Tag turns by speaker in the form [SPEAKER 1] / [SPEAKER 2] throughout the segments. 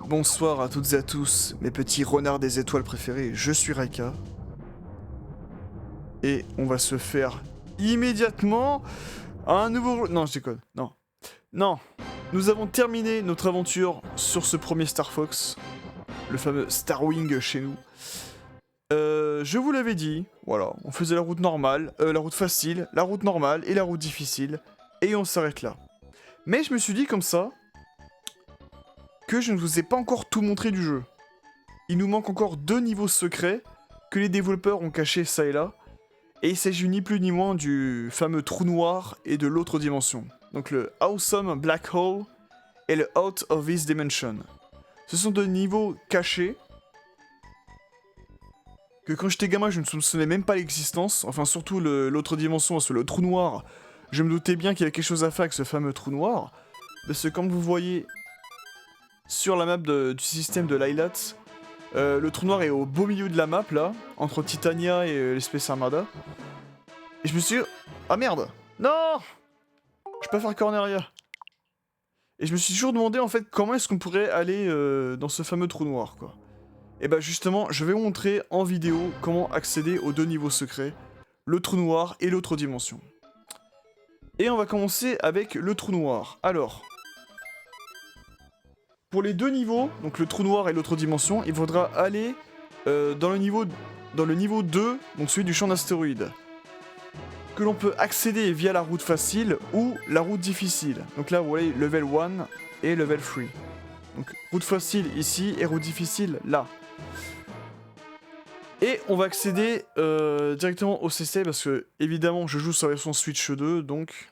[SPEAKER 1] Bonsoir à toutes et à tous, mes petits renards des étoiles préférés, je suis Raika. Et on va se faire immédiatement un nouveau... Non, je déconne, non. Non, nous avons terminé notre aventure sur ce premier Star Fox, le fameux Starwing chez nous. Je vous l'avais dit, voilà, on faisait la route normale, la route facile, la route normale et la route difficile, et on s'arrête là. Mais je me suis dit comme ça, que je ne vous ai pas encore tout montré du jeu. Il nous manque encore 2 niveaux secrets que les développeurs ont cachés ça et là, et il s'agit ni plus ni moins du fameux trou noir et de l'autre dimension. Donc le Awesome Black Hole et le Out of This Dimension. Ce sont 2 niveaux cachés que quand j'étais gamin je ne soupçonnais même pas l'existence, enfin surtout l'autre dimension, parce que le trou noir, je me doutais bien qu'il y avait quelque chose à faire avec ce fameux trou noir, parce que comme vous voyez sur la map du système de Lylat, le trou noir est au beau milieu de la map là, entre Titania et l'Espace Armada. Et je me suis dit, ah merde, non, je peux pas faire Corneria. Et je me suis toujours demandé en fait comment est-ce qu'on pourrait aller dans ce fameux trou noir quoi. Et bah justement, je vais vous montrer en vidéo comment accéder aux 2 niveaux secrets, le trou noir et l'autre dimension. Et on va commencer avec le trou noir. Alors, pour les 2 niveaux, donc le trou noir et l'autre dimension, il faudra aller dans le niveau 2, donc celui du champ d'astéroïdes, que l'on peut accéder via la route facile ou la route difficile. Donc là, vous voyez, level 1 et level 3. Donc route facile ici et route difficile là. Et on va accéder directement au CC parce que, évidemment, je joue sur la version Switch 2, donc...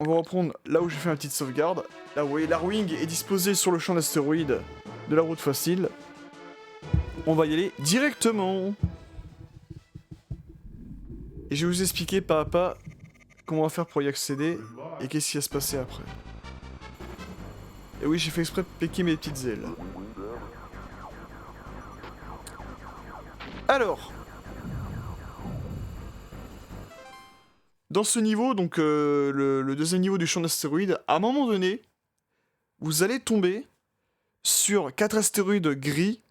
[SPEAKER 1] On va reprendre là où j'ai fait ma petite sauvegarde. Là, vous voyez, l'Arwing est disposé sur le champ d'astéroïdes de la route facile. On va y aller directement. Et je vais vous expliquer pas à pas comment on va faire pour y accéder et qu'est-ce qui va se passer après. Et oui, j'ai fait exprès de piquer mes petites ailes. Alors, dans ce niveau, donc le 2e niveau du champ d'astéroïdes, à un moment donné, vous allez tomber sur 4 astéroïdes gris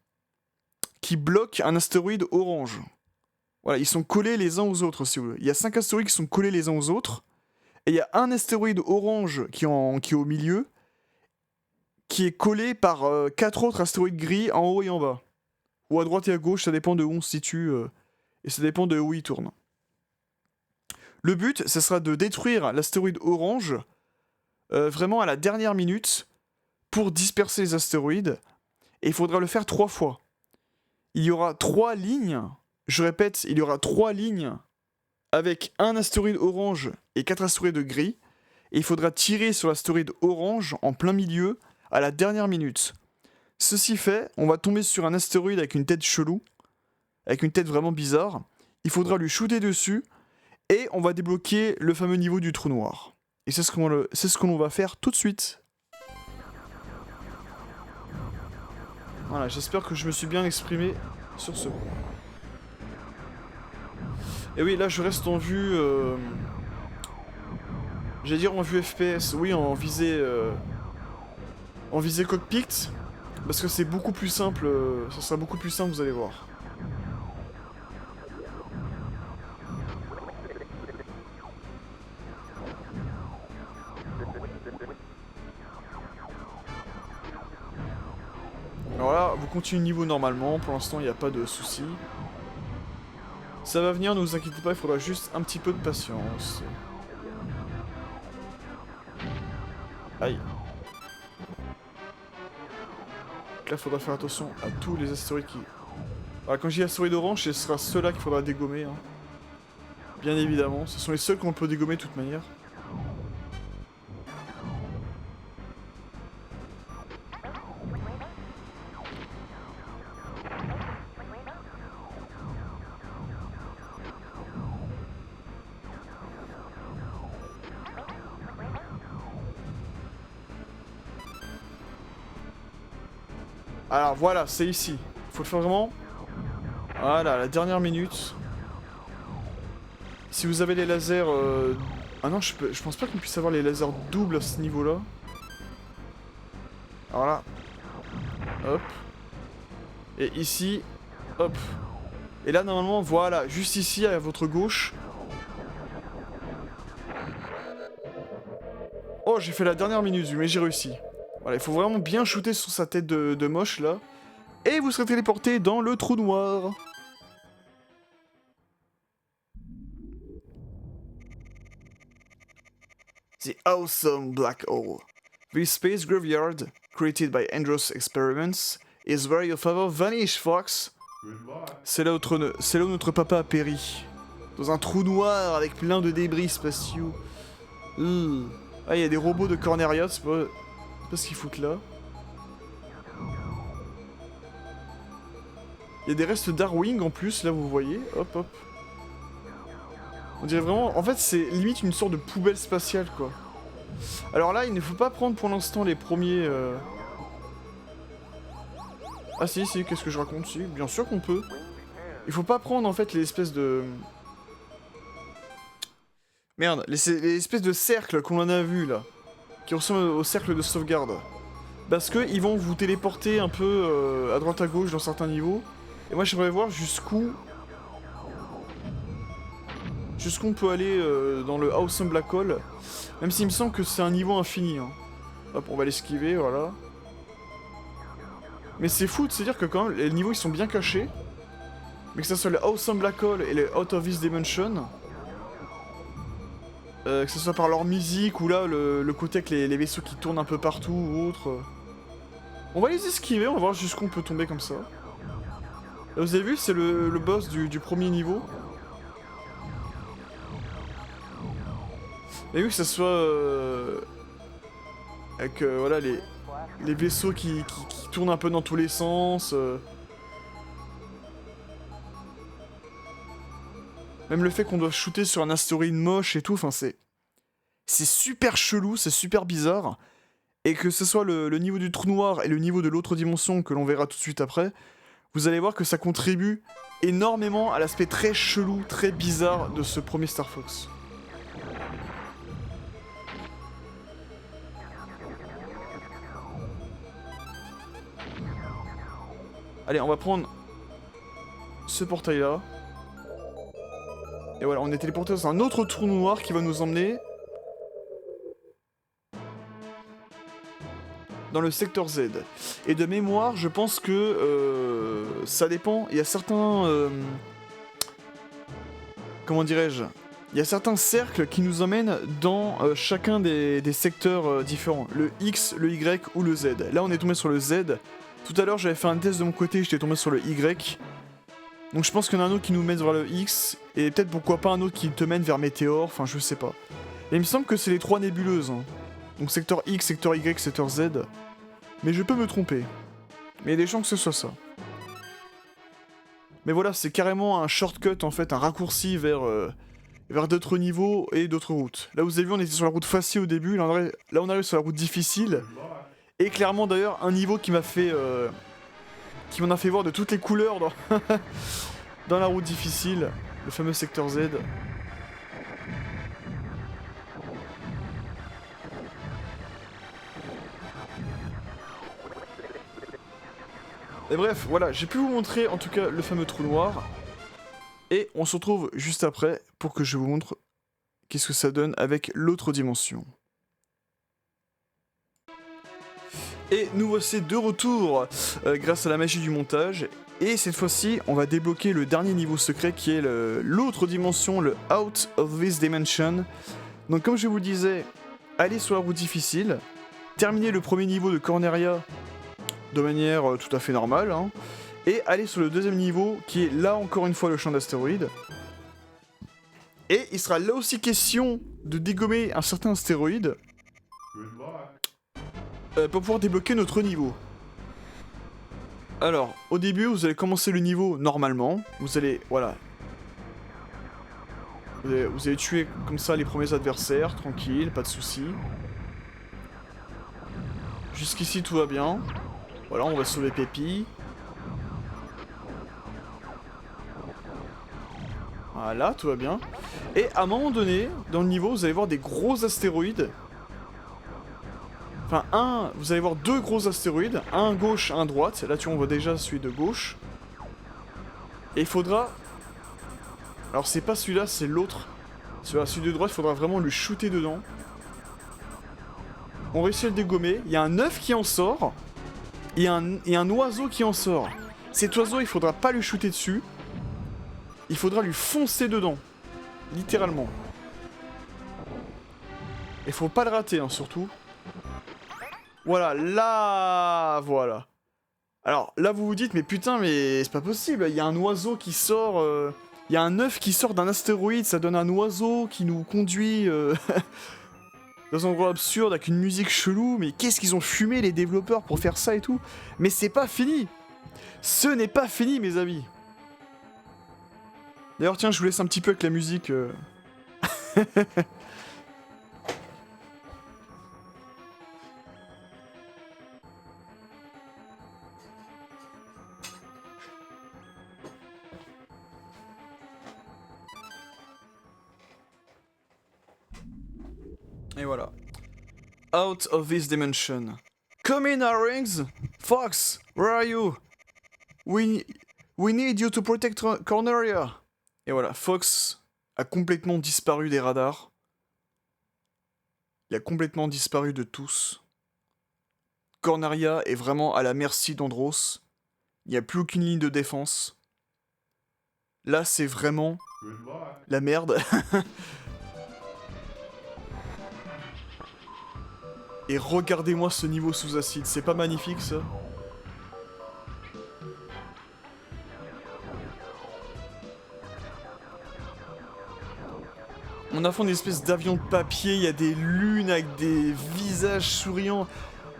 [SPEAKER 1] qui bloquent un astéroïde orange. Voilà, ils sont collés les uns aux autres, si vous voulez. Il y a 5 astéroïdes qui sont collés les uns aux autres, et il y a un astéroïde orange qui est au milieu, qui est collé par 4 autres astéroïdes gris en haut et en bas. Ou à droite et à gauche, ça dépend de où on se situe, et ça dépend de où il tourne. Le but, ce sera de détruire l'astéroïde orange, vraiment à la dernière minute, pour disperser les astéroïdes, et il faudra le faire 3 fois. Il y aura 3 lignes, je répète, il y aura 3 lignes avec un astéroïde orange et 4 astéroïdes gris, et il faudra tirer sur l'astéroïde orange en plein milieu à la dernière minute. Ceci fait, on va tomber sur un astéroïde avec une tête chelou, avec une tête vraiment bizarre, il faudra lui shooter dessus, et on va débloquer le fameux niveau du trou noir. Et c'est ce que l'on va faire tout de suite. Voilà, j'espère que je me suis bien exprimé sur ce point. Et oui, là je reste en vue... J'allais dire en vue FPS, oui, en visée cockpit, parce que c'est beaucoup plus simple, ça sera beaucoup plus simple, vous allez voir. Alors là, vous continuez le niveau normalement, pour l'instant il n'y a pas de soucis. Ça va venir, ne vous inquiétez pas, il faudra juste un petit peu de patience. Aïe. Donc là, il faudra faire attention à tous les astéroïdes qui... Alors, quand je dis astéroïdes orange, ce sera ceux-là qu'il faudra dégommer. Hein. Bien évidemment, ce sont les seuls qu'on peut dégommer de toute manière. Alors voilà, c'est ici. Faut le faire vraiment. Voilà, à la dernière minute. Si vous avez les lasers... Ah non, je pense pas qu'on puisse avoir les lasers doubles à ce niveau-là. Alors là, hop. Et ici, hop. Et là, normalement, voilà, juste ici, à votre gauche. Oh, j'ai fait la dernière minute, mais j'ai réussi. Voilà, il faut vraiment bien shooter sur sa tête de moche, là. Et vous serez téléporté dans le trou noir. The awesome black hole. This space graveyard, created by Andros experiments, is where your father vanished, Fox. C'est là où notre papa a péri. Dans un trou noir avec plein de débris spatiaux. Ah, il y a des robots de Corneria, c'est pas ce qu'ils foutent là. Il y a des restes d'Arwing en plus, là vous voyez. Hop, hop. On dirait vraiment... En fait, c'est limite une sorte de poubelle spatiale, quoi. Alors là, il ne faut pas prendre pour l'instant les premiers... Ah si, qu'est-ce que je raconte? Si, bien sûr qu'on peut. Il faut pas prendre, en fait, les espèces de... Merde, les espèces de cercles qu'on en a vu, là. Qui ressemblent au cercle de sauvegarde. Parce que ils vont vous téléporter un peu à droite à gauche dans certains niveaux. Et moi, j'aimerais voir jusqu'où on peut aller dans le Awesome Black Hole. Même s'il me semble que c'est un niveau infini. Hein. Hop, on va l'esquiver, voilà. Mais c'est fou de se dire que quand même, les niveaux ils sont bien cachés. Mais que ça soit le Awesome Black Hole et le Out of This Dimension. Que ce soit par leur musique ou là, le côté avec les vaisseaux qui tournent un peu partout ou autre. On va les esquiver, on va voir jusqu'où on peut tomber comme ça. Là, vous avez vu, c'est le boss du premier niveau. Et vu que ça soit avec voilà les vaisseaux qui tournent un peu dans tous les sens. Même le fait qu'on doit shooter sur un astéroïde moche et tout, enfin c'est super chelou, c'est super bizarre. Et que ce soit le niveau du trou noir et le niveau de l'autre dimension que l'on verra tout de suite après, vous allez voir que ça contribue énormément à l'aspect très chelou, très bizarre de ce premier Star Fox. Allez, on va prendre ce portail-là. Et voilà, on est téléporté dans un autre trou noir qui va nous emmener dans le secteur Z. Et de mémoire, je pense que ça dépend. Il y a certains... comment dirais-je? Il y a certains cercles qui nous emmènent dans chacun des secteurs différents. Le X, le Y ou le Z. Là, on est tombé sur le Z. Tout à l'heure, j'avais fait un test de mon côté, j'étais tombé sur le Y. Donc je pense qu'il y en a un autre qui nous mène vers le X, et peut-être pourquoi pas un autre qui te mène vers Météor, enfin je sais pas. Et il me semble que c'est les trois nébuleuses. Hein. Donc secteur X, secteur Y, secteur Z. Mais je peux me tromper. Mais il y a des chances que ce soit ça. Mais voilà, c'est carrément un shortcut en fait, un raccourci vers d'autres niveaux et d'autres routes. Là vous avez vu, on était sur la route facile au début, là on arrive sur la route difficile. Et clairement d'ailleurs, un niveau qui m'a fait... qui m'en a fait voir de toutes les couleurs dans, dans la route difficile, le fameux secteur Z. Et bref, voilà, j'ai pu vous montrer en tout cas le fameux trou noir. Et on se retrouve juste après pour que je vous montre qu'est-ce que ça donne avec l'autre dimension. Et nous voici de retour grâce à la magie du montage. Et cette fois-ci, on va débloquer le dernier niveau secret qui est l'autre dimension, le Out of This Dimension. Donc comme je vous le disais, allez sur la route difficile, terminez le premier niveau de Corneria de manière tout à fait normale, hein, et allez sur le deuxième niveau qui est là encore une fois le champ d'astéroïdes. Et il sera là aussi question de dégommer un certain astéroïde. Pour pouvoir débloquer notre niveau. Alors, au début, vous allez commencer le niveau normalement. Vous allez, voilà. Vous allez tuer comme ça les premiers adversaires, tranquille, pas de soucis. Jusqu'ici, tout va bien. Voilà, on va sauver Pépi. Voilà, tout va bien. Et à un moment donné, dans le niveau, vous allez voir des gros astéroïdes Enfin, vous allez voir deux gros astéroïdes, un à gauche, un à droite. Là, tu vois, on voit déjà celui de gauche. Et il faudra... Alors, c'est pas celui-là, c'est l'autre. Celui de droite, il faudra vraiment lui shooter dedans. On réussit à le dégommer. Il y a un œuf qui en sort. Et un oiseau qui en sort. Cet oiseau, il faudra pas lui shooter dessus. Il faudra lui foncer dedans. Littéralement. Il faut pas le rater, hein, surtout. Voilà, là... Voilà. Alors, là, vous vous dites, mais putain, mais c'est pas possible. Il y a un oiseau qui sort... Il y a un œuf qui sort d'un astéroïde, ça donne un oiseau qui nous conduit dans un endroit absurde avec une musique chelou. Mais qu'est-ce qu'ils ont fumé, les développeurs, pour faire ça et tout? Mais c'est pas fini. Ce n'est pas fini, mes amis. D'ailleurs, tiens, je vous laisse un petit peu avec la musique. Et voilà. Out of this dimension. Come in, our rings! Fox, where are you? We need you to protect Corneria. Et voilà, Fox a complètement disparu des radars. Il a complètement disparu de tous. Corneria est vraiment à la merci d'Andros. Il n'y a plus aucune ligne de défense. Là, c'est vraiment la merde. Et regardez-moi ce niveau sous acide, c'est pas magnifique ça? On affronte une espèce d'avion de papier, il y a des lunes avec des visages souriants.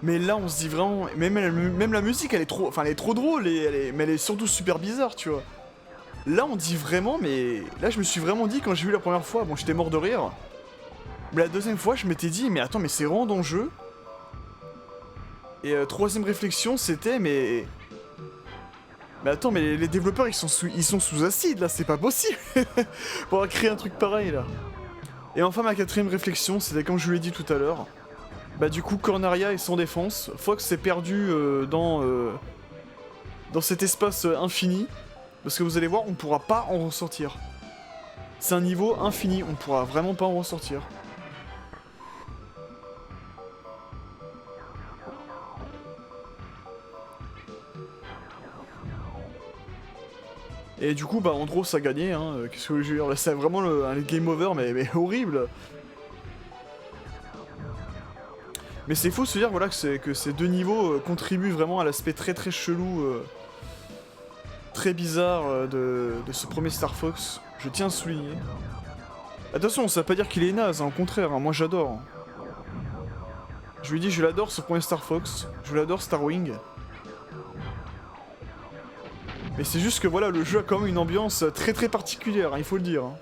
[SPEAKER 1] Mais là on se dit vraiment... Même la musique elle est trop... Enfin elle est trop drôle, mais elle est surtout super bizarre, tu vois. Là on dit vraiment, mais... Là je me suis vraiment dit quand j'ai vu la première fois, bon j'étais mort de rire. Mais la deuxième fois, je m'étais dit, mais attends, mais c'est vraiment dans le jeu. Et troisième réflexion, c'était, mais... Mais attends, mais les développeurs, ils sont sous acide, là, c'est pas possible. Pour créer un truc pareil, là. Et enfin, ma quatrième réflexion, c'était comme je vous l'ai dit tout à l'heure. Bah du coup, Corneria est sans défense. Fox s'est perdu dans cet espace infini. Parce que vous allez voir, on pourra pas en ressortir. C'est un niveau infini, on pourra vraiment pas en ressortir. Et du coup, bah Andros a gagné, hein. Qu'est-ce que je veux dire? Là, c'est vraiment un game over, mais horrible. Mais c'est faux de se dire voilà, que ces deux niveaux contribuent vraiment à l'aspect très très chelou, très bizarre de ce premier Star Fox. Je tiens à souligner. Attention, ça veut pas dire qu'il est naze, hein, au contraire, hein, moi j'adore. Hein. Je lui dis, je l'adore ce premier Star Fox, je l'adore Star Wing. Mais c'est juste que voilà, le jeu a quand même une ambiance très très particulière, hein, il faut le dire. Hein.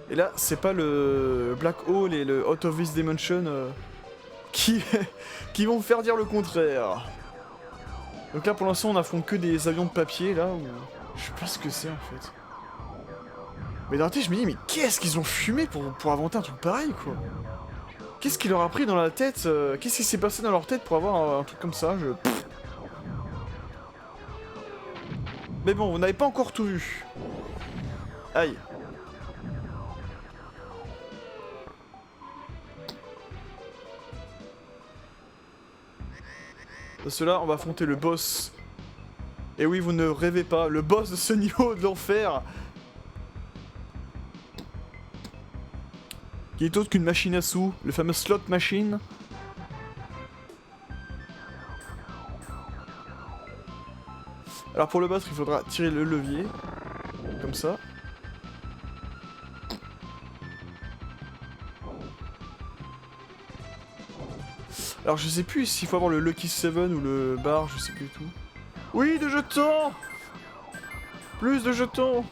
[SPEAKER 1] Et là, c'est pas le Black Hole et le Out of this Dimension qui vont me faire dire le contraire. Donc là, pour l'instant, on affronte que des avions de papier, là, où... Je sais pas ce que c'est, en fait. Mais d'un côté, je me dis, mais qu'est-ce qu'ils ont fumé pour inventer un truc pareil, quoi? Qu'est-ce qui leur a pris dans la tête Qu'est-ce qui s'est passé dans leur tête pour avoir un truc comme ça Mais bon, vous n'avez pas encore tout vu. Aïe. De cela, on va affronter le boss. Et oui, vous ne rêvez pas, le boss de ce niveau de l'enfer. Qui est autre qu'une machine à sous, le fameux slot machine. Alors pour le battre, il faudra tirer le levier. Comme ça. Alors je sais plus s'il faut avoir le Lucky 7 ou le bar, je sais plus du tout. Oui, de jetons! Plus de jetons!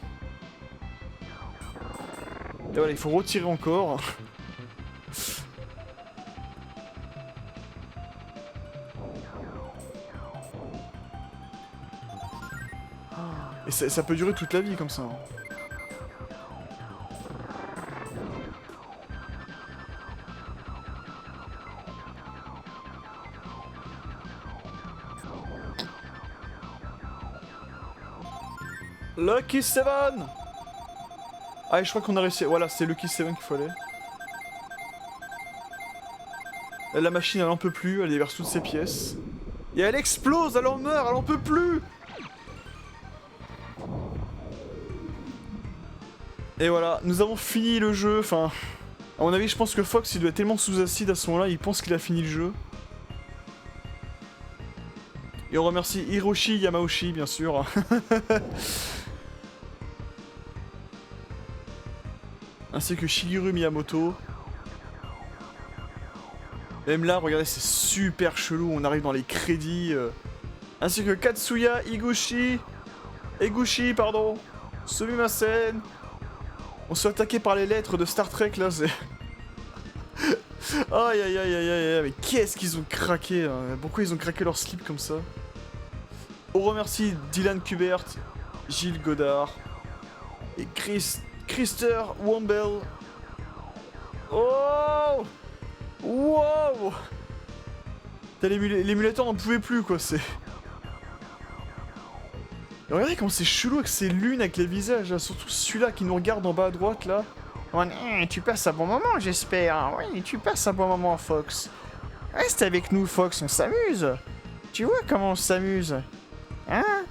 [SPEAKER 1] Et voilà, il faut retirer encore. Et ça peut durer toute la vie comme ça. Lucky 7. Ah, et je crois qu'on a réussi. Voilà, c'est Lucky 7 qu'il fallait. La machine, elle en peut plus, elle déverse toutes ses pièces. Et elle explose, elle en meurt, elle en peut plus. Et voilà, nous avons fini le jeu, enfin... À mon avis, je pense que Fox, il doit être tellement sous acide à ce moment-là, il pense qu'il a fini le jeu. Et on remercie Hiroshi Yamauchi, bien sûr. Ainsi que Shigeru Miyamoto. Même là, regardez, c'est super chelou, on arrive dans les crédits. Ainsi que Katsuya Eguchi, pardon. Sumimasen. On se fait attaquer par les lettres de Star Trek, là, c'est... Aïe aïe aïe aïe aïe, mais qu'est-ce qu'ils ont craqué, hein. Pourquoi ils ont craqué leur slip comme ça? On remercie Dylan Kubert, Gilles Godard et Christer Wombel. Oh! Wow! L'émulateur n'en pouvait plus, quoi, c'est... Et regardez comment c'est chelou avec ces lunes avec les visages, là. Surtout celui-là qui nous regarde en bas à droite, là. Tu passes un bon moment, j'espère. Oui, tu passes un bon moment, Fox. Reste avec nous, Fox, on s'amuse. Tu vois comment on s'amuse. Hein?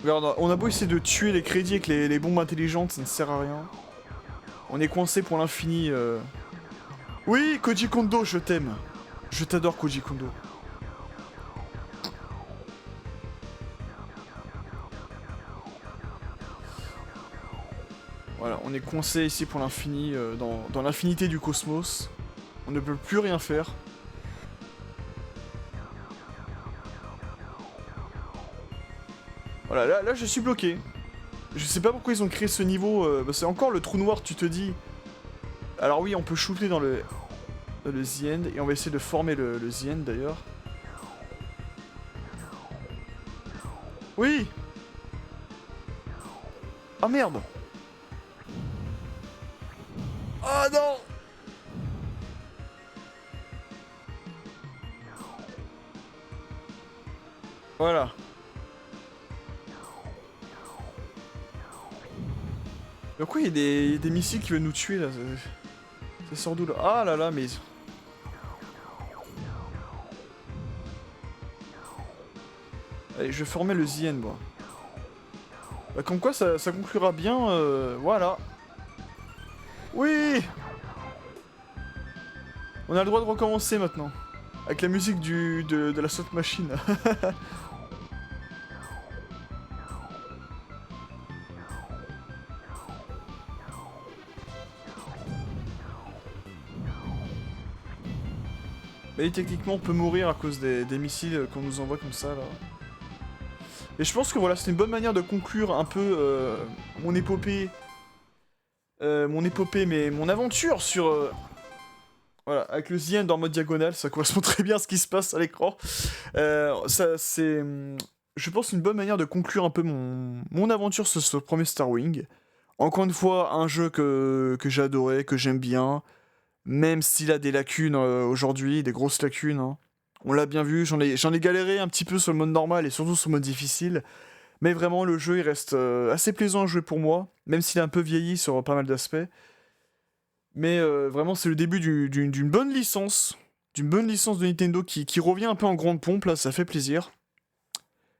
[SPEAKER 1] Regarde, on a beau essayer de tuer les crédits avec les bombes intelligentes, ça ne sert à rien. On est coincé pour l'infini. Oui, Koji Kondo, je t'aime. Je t'adore, Koji Kondo. Voilà, on est coincé ici pour l'infini, dans l'infinité du cosmos. On ne peut plus rien faire. Voilà, là je suis bloqué. Je sais pas pourquoi ils ont créé ce niveau. Bah, c'est encore le trou noir, tu te dis. Alors oui, on peut shooter dans le The End, et on va essayer de former le The End d'ailleurs. Oui! Ah merde! Oh non! Voilà. Pourquoi il y a des missiles qui veulent nous tuer là? Ça sort d'où là? Ah là là, mais... Allez, je vais former le The End, moi. Bah, comme quoi, ça conclura bien, voilà. Oui! On a le droit de recommencer maintenant. Avec la musique de la slot machine. Mais techniquement, on peut mourir à cause des missiles qu'on nous envoie comme ça, là. Et je pense que voilà, c'est une bonne manière de conclure un peu mon épopée. Mais mon aventure sur... Voilà, avec le The End en mode diagonale, ça correspond très bien à ce qui se passe à l'écran. Ça, c'est... Je pense une bonne manière de conclure un peu mon aventure sur ce premier Star Wing. Encore une fois, un jeu que j'ai adoré, que j'aime bien. Même s'il a des lacunes aujourd'hui, des grosses lacunes. Hein. On l'a bien vu, j'en ai galéré un petit peu sur le mode normal et surtout sur le mode difficile. Mais vraiment, le jeu, il reste assez plaisant à jouer pour moi, même s'il est un peu vieilli sur pas mal d'aspects. Mais vraiment, c'est le début d'une bonne licence. D'une bonne licence de Nintendo qui revient un peu en grande pompe, là, ça fait plaisir.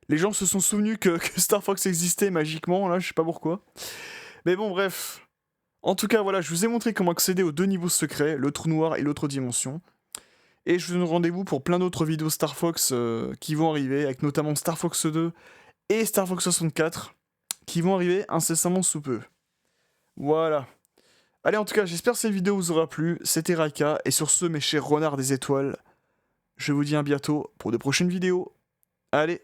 [SPEAKER 1] Les gens se sont souvenus que Star Fox existait magiquement, là, je sais pas pourquoi. Mais bon, bref. En tout cas, voilà, je vous ai montré comment accéder aux deux niveaux secrets, le trou noir et l'autre dimension. Et je vous donne rendez-vous pour plein d'autres vidéos Star Fox qui vont arriver, avec notamment Star Fox 2 et Star Fox 64, qui vont arriver incessamment sous peu. Voilà. Allez, en tout cas, j'espère que cette vidéo vous aura plu. C'était Raika, et sur ce, mes chers renards des étoiles, je vous dis à bientôt pour de prochaines vidéos. Allez!